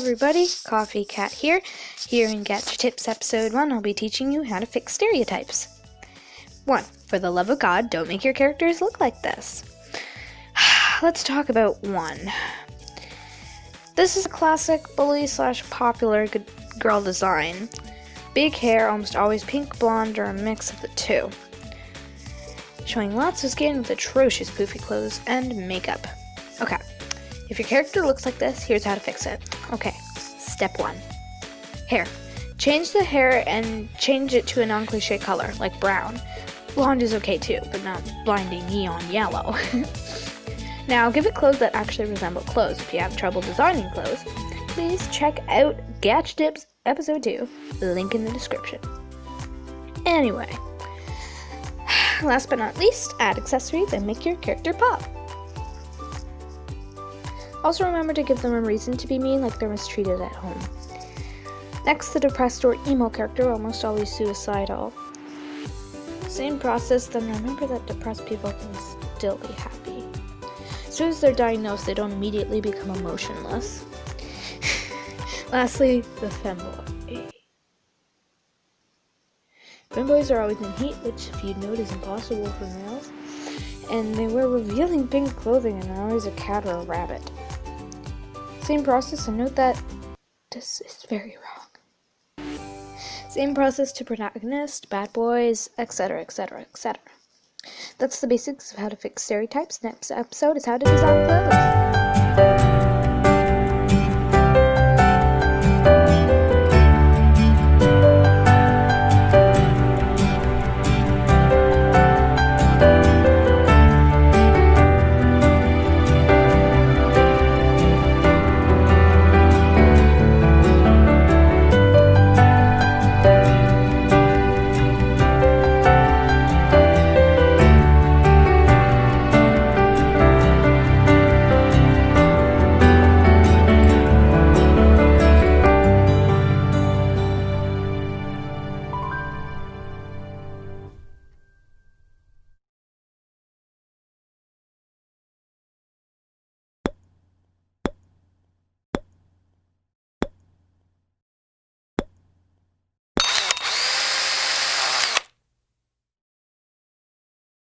everybody, Coffee Cat here. Here in Gadget Tips episode 1, I'll be teaching you how to fix stereotypes. 1. For the love of God, don't make your characters look like this. Let's talk about 1. This is a classic bully/popular good girl design. Big hair, almost always pink, blonde, or a mix of the two. Showing lots of skin with atrocious poofy clothes and makeup. Okay. If your character looks like this, here's how to fix it. Okay, step 1. Hair. Change the hair and change it to a non-cliche color, like brown. Blonde is okay too, but not blinding neon yellow. Now, give it clothes that actually resemble clothes. If you have trouble designing clothes, please check out Gadget Tips episode 2, link in the description. Anyway, last but not least, add accessories and make your character pop. Also remember to give them a reason to be mean, like they're mistreated at home. Next, the depressed or emo character, almost always suicidal. Same process, then remember that depressed people can still be happy. As soon as they're diagnosed, they don't immediately become emotionless. Lastly, the femboy. Femboys are always in heat, which if you'd note is impossible for males. And they wear revealing pink clothing and are always a cat or a rabbit. Same process, and note that this is very wrong. Same process to protagonist, bad boys, etc, etc, etc. That's the basics of how to fix stereotypes. Next episode is how to design clothes.